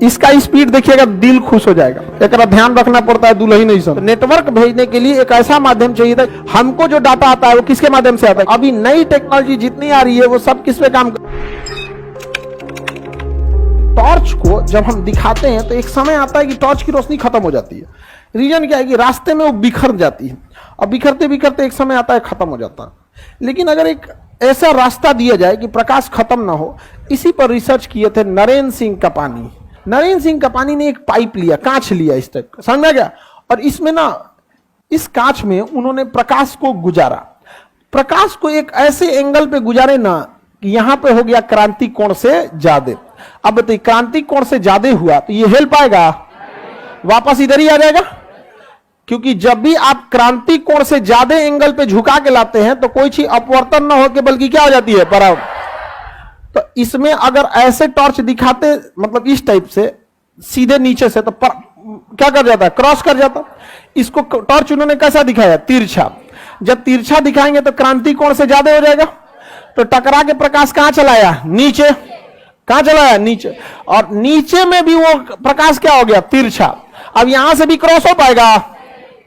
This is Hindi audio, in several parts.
इसका स्पीड देखिएगा, दिल खुश हो जाएगा। एक ध्यान रखना पड़ता है, दुल्ही नहीं सब। नेटवर्क भेजने के लिए एक ऐसा माध्यम चाहिए था। हमको जो डाटा आता है वो किसके माध्यम से आता है? अभी नई टेक्नोलॉजी जितनी आ रही है वो सब किस पे काम कर। टॉर्च को जब हम दिखाते हैं तो एक समय आता है कि टॉर्च की रोशनी खत्म हो जाती है। रीजन क्या है कि रास्ते में वो बिखर जाती है और बिखरते बिखरते एक समय आता है खत्म हो जाता है। लेकिन अगर एक ऐसा रास्ता दिया जाए कि प्रकाश खत्म ना हो, इसी पर रिसर्च किए थे नरेंद्र सिंह कपानी। नरेंद्र सिंह कपानी ने एक पाइप लिया, कांच लिया इस टाइप का, समझ में गया। और इसमें ना, इस कांच में उन्होंने प्रकाश को गुजारा। प्रकाश को एक ऐसे एंगल पे गुजारे ना कि यहां पे हो गया क्रांति कोण से ज्यादा। अब बताइए, क्रांति कोण से ज्यादा हुआ तो ये हिल पाएगा? वापस इधर ही आ जाएगा। क्योंकि जब भी आप क्रांति कोण से ज्यादा एंगल पे झुका के लाते हैं तो कोई चीज अपवर्तन ना होकर बल्कि क्या हो जाती है, परावर्तन। तो इसमें अगर ऐसे टॉर्च दिखाते, मतलब इस टाइप से सीधे नीचे से, तो क्या कर जाता है, क्रॉस कर जाता। इसको टॉर्च उन्होंने कैसा दिखाया, तिरछा। जब तिरछा दिखाएंगे तो क्रांति कोण से ज्यादा हो जाएगा। तो टकरा के प्रकाश कहां चलाया, नीचे। कहां चलाया, नीचे। और नीचे में भी वो प्रकाश क्या हो गया, तिरछा। अब यहां से भी क्रॉस हो पाएगा,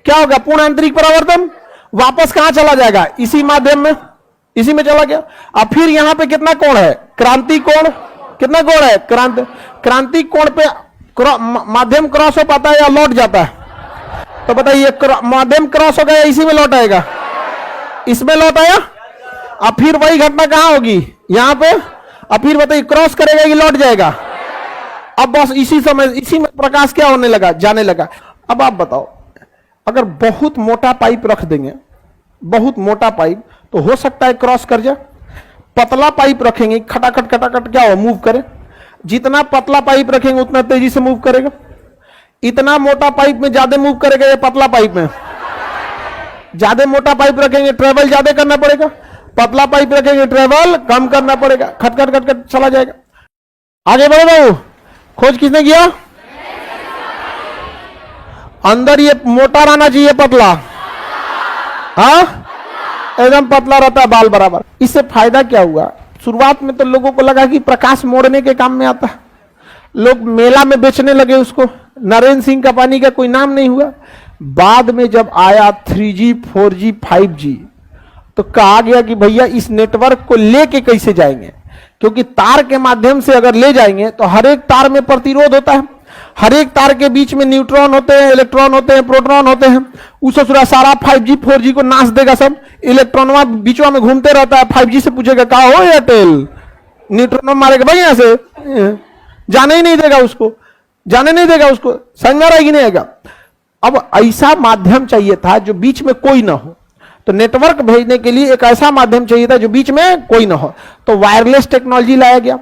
क्या होगा, पूर्ण आंतरिक परावर्तन। वापस कहां चला जाएगा, इसी माध्यम में, इसी में चला गया। अब फिर यहां पे कितना कोण है, क्रांति कोण। कितना कोण है, क्रांति कोण पे माध्यम क्रॉस हो पाता है या लौट जाता है? तो बताइए, माध्यम क्रॉस हो गया, इसी में लौट आएगा, इसमें लौट आया। अब फिर वही घटना कहां होगी, यहां पे। अब फिर बताइए, क्रॉस करेगा कि लौट जाएगा? अब बस इसी समय, इसी में प्रकाश क्या होने लगा, जाने लगा। अब आप बताओ, अगर बहुत मोटा पाइप रख देंगे, बहुत मोटा पाइप, तो हो सकता है क्रॉस कर जाए। पतला पाइप रखेंगे, खटाखट खटाखट क्या हो, मूव करे। जितना पतला पाइप रखेंगे उतना तेजी से मूव करेगा। इतना मोटा पाइप में ज्यादा मूव करेगा या पतला पाइप में? ज्यादा मोटा पाइप रखेंगे ट्रेवल ज्यादा करना पड़ेगा, पतला पाइप रखेंगे ट्रेवल कम करना पड़ेगा। खटखट खटखट चला जाएगा। आगे बढ़ो बाबू, खोज किसने किया? अंदर ये मोटा रहना चाहिए, पतला, हाँ एकदम पतला रहता है, बाल बराबर। इससे फायदा क्या हुआ? शुरुआत में तो लोगों को लगा कि प्रकाश मोड़ने के काम में आता है, लोग मेला में बेचने लगे उसको। नरेंद्र सिंह कपानी का कोई नाम नहीं हुआ। बाद में जब आया 3G 4G 5G तो कहा गया कि भैया इस नेटवर्क को लेके कैसे जाएंगे, क्योंकि तार के माध्यम से अगर ले जाएंगे तो हर एक तार में प्रतिरोध होता है, हर एक तार के बीच में न्यूट्रॉन होते हैं, इलेक्ट्रॉन होते हैं, प्रोटॉन होते हैं। उस सारा 5G 4G को नाश देगा सब। इलेक्ट्रॉन बीचों में घूमते रहता है। 5G से पूछेगा कहा हो एयरटेल, न्यूट्रॉन मारेगा भाई, यहां से जाने ही नहीं देगा उसको, जाने नहीं देगा उसको, समझ रहेगी नहीं आएगा। अब ऐसा माध्यम चाहिए था जो बीच में कोई ना हो। तो नेटवर्क भेजने के लिए एक ऐसा माध्यम चाहिए था जो बीच में कोई ना हो। तो वायरलेस टेक्नोलॉजी लाया गया,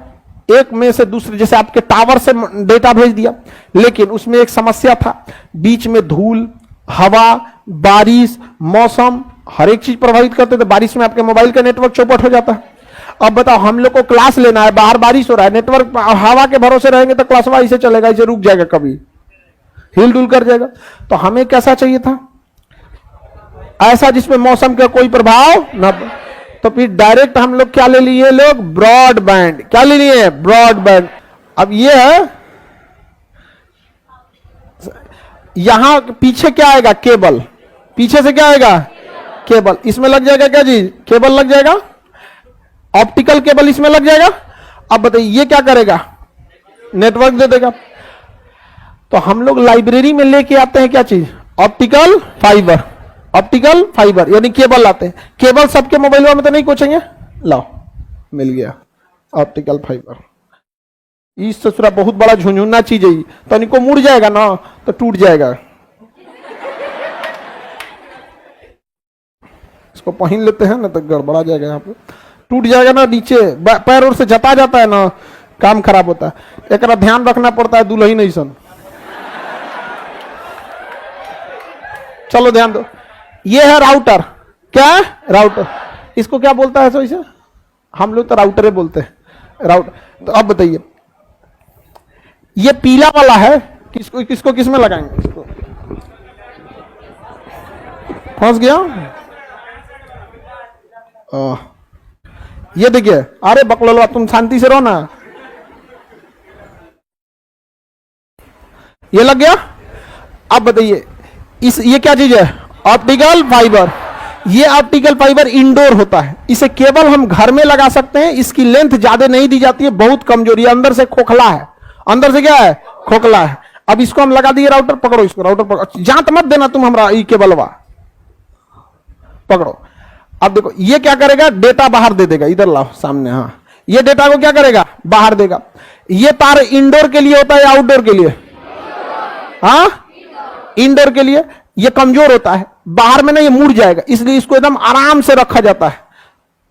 एक में से दूसरे, जैसे आपके टावर से डेटा भेज दिया। लेकिन उसमें एक समस्या था, बीच में धूल, हवा, बारिश, मौसम हर एक चीज प्रभावित करते थे। बारिश में आपके मोबाइल का नेटवर्क चौपट हो जाता है। अब बताओ, हम लोग को क्लास लेना है, बाहर बारिश हो रहा है, नेटवर्क हवा के भरोसे रहेंगे तो क्लास ऐसे चलेगा, इसे रुक जाएगा, कभी हिल डुल कर जाएगा। तो हमें कैसा चाहिए था, ऐसा जिसमें मौसम का कोई प्रभाव न। तो फिर डायरेक्ट हम लोग क्या ले लिए, लोग ब्रॉडबैंड। क्या ले लिए, ब्रॉडबैंड। अब ये है, यहां पीछे क्या आएगा, केबल। पीछे से क्या आएगा, केबल। इसमें लग जाएगा क्या जी, केबल लग जाएगा, ऑप्टिकल केबल इसमें लग जाएगा। अब बताइए ये क्या करेगा, नेटवर्क दे देगा। तो हम लोग लाइब्रेरी में लेके आते हैं क्या चीज, ऑप्टिकल फाइबर। ऑप्टिकल फाइबर यानी केबल लाते हैं। केबल सबके मोबाइल में तो नहीं कोचेंगे, लाओ मिल गया ऑप्टिकल फाइबर। इस ससुरा बहुत बड़ा झुंझुना चीज है, तो इनको मुड़ जाएगा ना तो टूट जाएगा। इसको पहन लेते हैं ना तो गड़बड़ा जाएगा, यहाँ पे टूट जाएगा ना, नीचे पैर और से जता जाता है ना, काम खराब होता है। एक ध्यान रखना पड़ता है, दुल्ही नहीं सन। चलो ध्यान दो, ये है राउटर। क्या है, राउटर। इसको क्या बोलता है इसे, हम लोग तो राउटर बोलते हैं, राउटर। तो अब बताइए, ये पीला वाला है, किसको किस में लगाएंगे, इसको फंस गया। ये देखिए, अरे बकलोलवा तुम शांति से रहो ना। ये लग गया। अब बताइए इस ये क्या चीज है? Optical fibre. ये ऑप्टिकल फाइबर इंडोर होता है, इसे केवल हम घर में लगा सकते हैं। इसकी लेंथ ज्यादा नहीं दी जाती है, बहुत कमजोरी है, अंदर से खोखला है। अंदर से क्या है? खोखला है। अब इसको हम लगा दिए राउटर, पकड़ो इसको, राउटर पकड़ो, जांच मत देना तुम हमरा ये केबलवा, पकड़ो। अब देखो ये क्या करेगा? डेटा बाहर दे देगा। इधर लाओ सामने। हाँ, ये डेटा को क्या करेगा? बाहर देगा। ये तार इंडोर के लिए होता है या आउटडोर के लिए? हाँ, इंडोर के लिए। ये कमजोर होता है, बाहर में ना ये मुड़ जाएगा, इसलिए इसको एकदम आराम से रखा जाता है।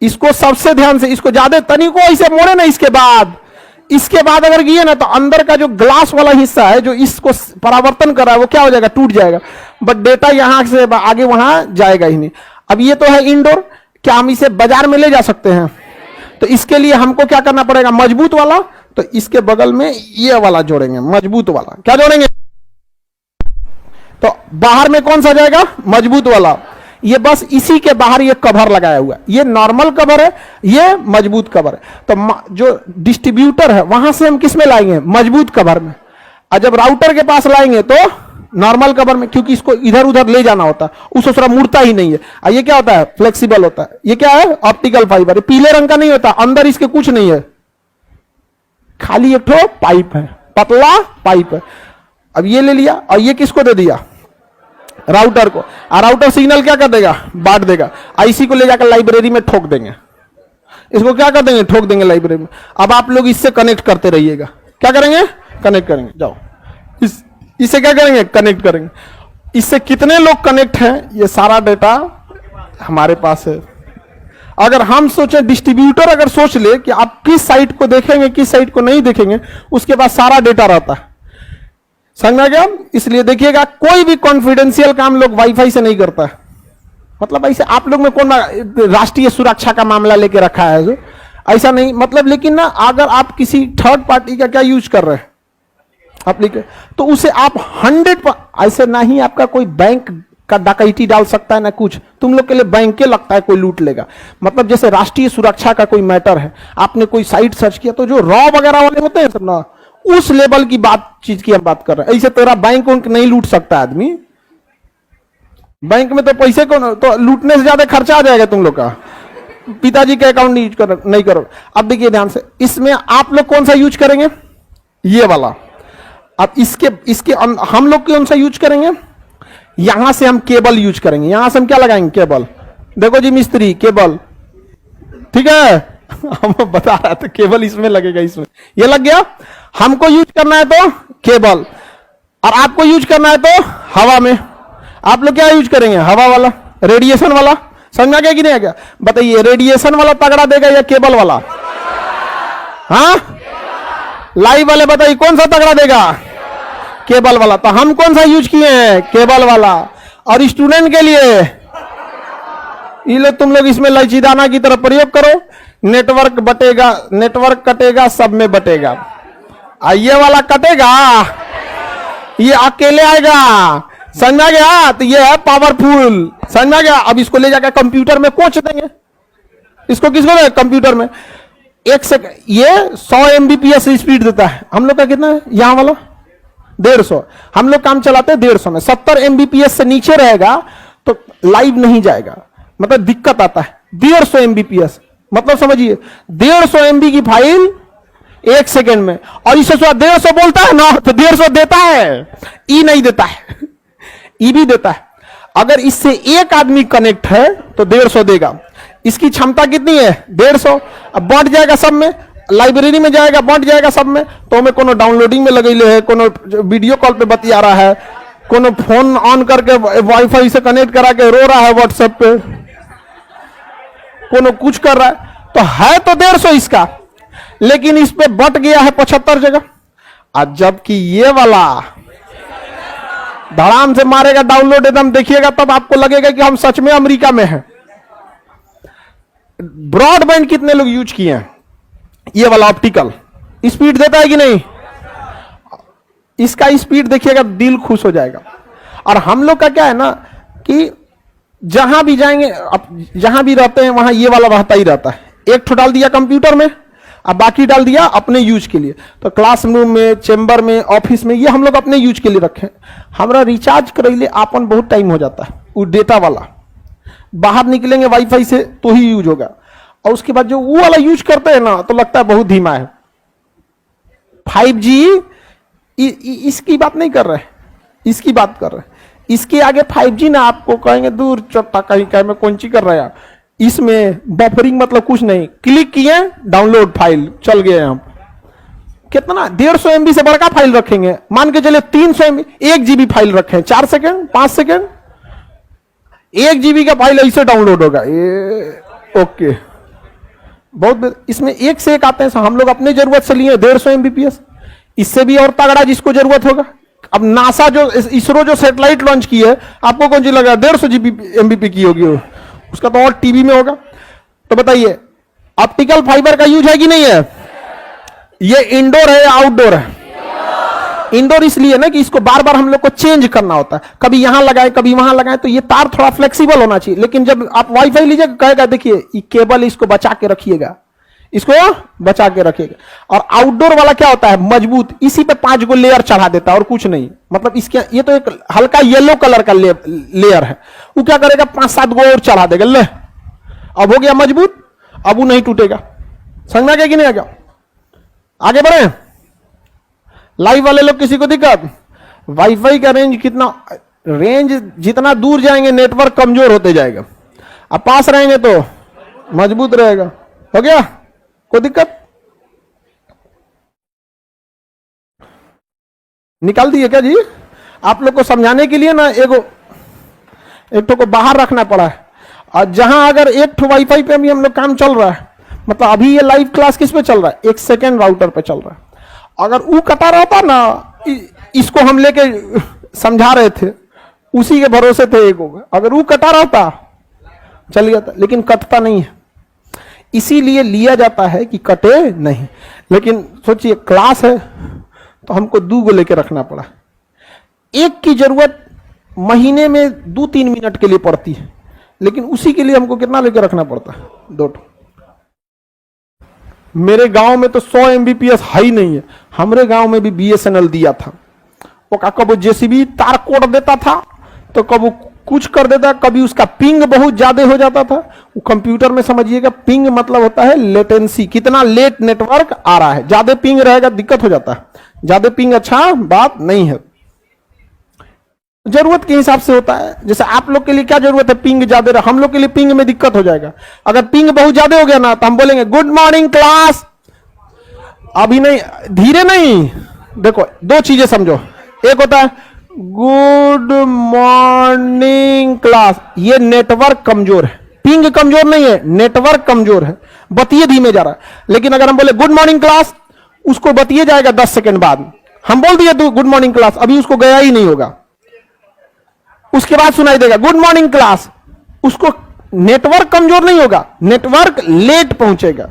इसको सबसे ध्यान से, इसको ज्यादा तनिको ऐसे मोड़े ना, इसके बाद अगर गिए ना तो अंदर का जो ग्लास वाला हिस्सा है जो इसको परावर्तन कर रहा है वो क्या हो जाएगा? टूट जाएगा। बट डेटा यहां से आगे वहां जाएगा ही नहीं। अब ये तो है इंडोर, क्या हम इसे बाजार में ले जा सकते हैं? तो इसके लिए हमको क्या करना पड़ेगा? मजबूत वाला। तो इसके बगल में ये वाला जोड़ेंगे, मजबूत वाला। क्या जोड़ेंगे? तो बाहर में कौन सा जाएगा? मजबूत वाला। ये बस इसी के बाहर ये कवर लगाया हुआ है, ये नॉर्मल कवर है, ये मजबूत कवर है। तो जो डिस्ट्रीब्यूटर है वहां से हम किस में लाएंगे? मजबूत कवर में। और जब राउटर के पास लाएंगे तो नॉर्मल कवर में, क्योंकि इसको इधर उधर ले जाना होता है, उस दूसरा मुड़ता ही नहीं है। और ये क्या होता है? फ्लेक्सिबल होता है। ये क्या है? Optical fibre. पीले रंग का नहीं होता, अंदर इसके कुछ नहीं है, खाली एक ठो पाइप है, पतला पाइप है। अब ये ले लिया और ये किसको दे दिया? राउटर को। और राउटर सिग्नल क्या कर देगा? बांट देगा। आईसी को ले जाकर लाइब्रेरी में ठोक देंगे। इसको क्या कर देंगे? ठोक देंगे लाइब्रेरी में। अब आप लोग इससे कनेक्ट करते रहिएगा। क्या करेंगे? कनेक्ट करेंगे। जाओ इससे क्या करेंगे? कनेक्ट करेंगे। इससे कितने लोग कनेक्ट हैं ये सारा डेटा हमारे पास है। अगर हम सोचे, डिस्ट्रीब्यूटर अगर सोच ले कि आप किस साइट को देखेंगे किस साइट को नहीं देखेंगे, उसके पास सारा डेटा रहता है। समझ में गया? इसलिए देखिएगा कोई भी कॉन्फिडेंशियल काम लोग वाईफाई से नहीं करता है। मतलब ऐसे आप लोग में कौन राष्ट्रीय सुरक्षा का मामला लेके रखा है जो? ऐसा नहीं, मतलब। लेकिन ना अगर आप किसी थर्ड पार्टी का क्या यूज कर रहे हैं एप्लीकेशन, तो उसे आप 100 ऐसे नहीं आपका कोई बैंक का डकैती डाल सकता है ना कुछ। तुम लोग के लिए बैंक के लगता है कोई लूट लेगा। मतलब जैसे राष्ट्रीय सुरक्षा का कोई मैटर है, आपने कोई साइट सर्च किया तो जो रॉ वगैरह वाले होते हैं सब ना, उस लेवल की चीज की हम बात कर रहे हैं। ऐसे तेरा बैंक उनक नहीं लूट सकता आदमी। बैंक में तो पैसे को तो लूटने से ज्यादा खर्चा आ जाएगा तुम लोग का। पिताजी के अकाउंट नहीं करो। अब देखिए ध्यान से, इसमें आप लोग कौन सा यूज करेंगे? ये वाला। अब इसके हम लोग कौन सा यूज करेंगे? यहां से हम केबल यूज करेंगे। यहां से हम क्या लगाएंगे? केबल। देखो जी मिस्त्री, केबल, ठीक है। हम बता रहा था केबल इसमें लगेगा, इसमें ये लग गया। हमको यूज करना है तो केबल, और आपको यूज करना है तो हवा में। आप लोग क्या यूज करेंगे? हवा वाला, रेडिएशन वाला। समझा गया कि नहीं आ गया? बताइए, रेडिएशन वाला तगड़ा देगा या केबल वाला? हाँ, लाइव वाले बताइए कौन सा तगड़ा देगा? केबल वाला। तो हम कौन सा यूज किए हैं? केबल वाला। और स्टूडेंट के लिए ये लो, तुम लोग इसमें लचीदाना की तरफ प्रयोग करो। नेटवर्क बटेगा, नेटवर्क कटेगा, सब में बटेगा। ये वाला कटेगा, ये अकेले आएगा। समझ में गया? तो ये है पावरफुल। समझ में गया? अब इसको ले जाकर कंप्यूटर में कोच देंगे। इसको किसको देंगे? कंप्यूटर में। एक सेकंड, ये 100 MBPS स्पीड देता है। हम लोग का कितना है? यहां वाला 150। हम लोग काम चलाते हैं 150 में। 70 MBPS से नीचे रहेगा तो लाइव नहीं जाएगा, मतलब दिक्कत आता है। 150 MBPS मतलब समझिए 150 MB की फाइल 1 सेकेंड में। और इसे 150 बोलता है ना तो 150 देता है, ई नहीं देता है, ई भी देता है। अगर इससे एक आदमी कनेक्ट है तो 150 देगा। इसकी क्षमता कितनी है? 150। अब बढ़ जाएगा सब में, लाइब्रेरी में जाएगा, बढ़ जाएगा सब में। तो हमें कोनो डाउनलोडिंग में लगेले है, कोनो वीडियो कॉल पे बतिया रहा है, कोनो फोन ऑन करके वाईफाई से कनेक्ट करा के रो रहा है व्हाट्सएप पे, कोनो कुछ कर रहा है। तो है तो 150 इसका, लेकिन इस पे बट गया है 75 जगह। आज जबकि ये वाला धड़ाम से मारेगा डाउनलोड, एकदम देखिएगा तब आपको लगेगा कि हम सच में अमेरिका में हैं। ब्रॉडबैंड कितने लोग यूज किए हैं? ये वाला ऑप्टिकल स्पीड देता है कि नहीं? इसका स्पीड देखिएगा, दिल खुश हो जाएगा। और हम लोग का क्या है ना कि जहां भी जाएंगे, अब जहां भी रहते हैं वहां ये वाला रहता ही रहता है। एक ठो डाल दिया कंप्यूटर में, अब बाकी डाल दिया अपने यूज के लिए। तो क्लासरूम में, चेंबर में, ऑफिस में, ये हम लोग अपने यूज के लिए रखें। हमारा रिचार्ज करे आपन बहुत टाइम हो जाता है, वो डेटा वाला बाहर निकलेंगे वाईफाई से तो ही यूज होगा, और उसके बाद जो वो वाला यूज करते हैं ना तो लगता है बहुत धीमा है। 5G इसकी बात नहीं कर रहे, इसकी बात कर रहे। इसके आगे 5G ना आपको कहेंगे दूर चट्टा कहीं कहीं में कौन सी कर रहे हैं आप। इसमें बफरिंग मतलब कुछ नहीं, क्लिक किए डाउनलोड फाइल चल गए हम। कितना 150 MB से बड़का फाइल रखेंगे, मान के चले 300 MB 1 GB फाइल रखें, 4 सेकेंड 5 सेकेंड 1 GB का फाइल ऐसे डाउनलोड होगा ये। ओके, बहुत इसमें एक से एक आते हैं। हम लोग अपने जरूरत से लिए 150 MBPS, इससे भी और तगड़ा जिसको जरूरत होगा। अब नासा जो इसरो जो सैटेलाइट लॉन्च की है, आपको कौन सी लगा 150 MBP की होगी वो, उसका तो और टीवी में होगा। तो बताइए ऑप्टिकल फाइबर का यूज है कि नहीं है? ये इंडोर है या आउटडोर है? इंडोर इसलिए ना कि इसको बार बार हम लोग को चेंज करना होता है, कभी यहां लगाए कभी वहां लगाए, तो ये तार थोड़ा फ्लेक्सिबल होना चाहिए। लेकिन जब आप वाईफाई लीजिएगा कहेगा देखिए ये केबल, इसको बचा के रखिएगा, इसको बचा के रखिएगा। और आउटडोर वाला क्या होता है, मजबूत, इसी पे 5 गो लेयर चढ़ा देता है और कुछ नहीं। मतलब इसके ये तो एक हल्का येलो कलर का लेयर है, वो क्या करेगा 5-7 गो और चढ़ा देगा, ले अब हो गया मजबूत, अब वो नहीं टूटेगा। समझ में आ गया कि नहीं आ गया? आगे बढ़े। लाइव वाले लोग किसी को दिक्कत? वाईफाई का रेंज कितना, रेंज जितना दूर जाएंगे नेटवर्क कमजोर होते जाएगा, अब पास रहेंगे तो मजबूत रहेगा। हो गया, कोई दिक्कत? निकाल दिए क्या जी? आप लोग को समझाने के लिए ना एक तो को बाहर रखना पड़ा है। और जहां अगर एक ठो वाईफाई पे भी हम लोग काम चल रहा है, मतलब अभी ये लाइव क्लास किस पे चल रहा है, 1 सेकेंड राउटर पे चल रहा है। अगर वो कटा रहता ना, इसको हम लेके समझा रहे थे, उसी के भरोसे थे एक होगा, अगर वो कटा रहता चल गया था, लेकिन कटता नहीं है, इसीलिए लिया जाता है कि कटे नहीं। लेकिन सोचिए क्लास है तो हमको 2 गो लेके रखना पड़ा। एक की जरूरत महीने में 2-3 मिनट के लिए पड़ती है, लेकिन उसी के लिए हमको कितना लेके रखना पड़ता है, 2 ठो। मेरे गांव में तो 100 MBPS हाई नहीं है, हमारे गांव में भी BSNL दिया था। वो कब जेसीबी तार कोड़ देता था तो कब कुछ कर देता, कभी उसका पिंग बहुत ज्यादा हो जाता था। वो कंप्यूटर में समझिएगा पिंग मतलब होता है लेटेंसी, कितना लेट नेटवर्क आ रहा है। ज्यादा पिंग रहेगा दिक्कत हो जाता है, ज्यादा पिंग अच्छा बात नहीं है, जरूरत के हिसाब से होता है। जैसे आप लोग के लिए क्या जरूरत है, पिंग ज्यादा रहा, हम लोग के लिए पिंग में दिक्कत हो जाएगा। अगर पिंग बहुत ज्यादा हो गया ना तो हम बोलेंगे गुड मॉर्निंग क्लास, अभी नहीं, धीरे नहीं। देखो 2 चीजें समझो, एक होता है गुड मॉर्निंग क्लास, ये नेटवर्क कमजोर है, पिंग कमजोर नहीं है, नेटवर्क कमजोर है, बतिए धीमे जा रहा है। लेकिन अगर हम बोले गुड मॉर्निंग क्लास, उसको बतिए जाएगा 10 सेकेंड बाद। हम बोल दिए गुड मॉर्निंग क्लास, अभी उसको गया ही नहीं होगा, उसके बाद सुनाई देगा गुड मॉर्निंग क्लास, उसको नेटवर्क कमजोर नहीं होगा, नेटवर्क लेट पहुंचेगा।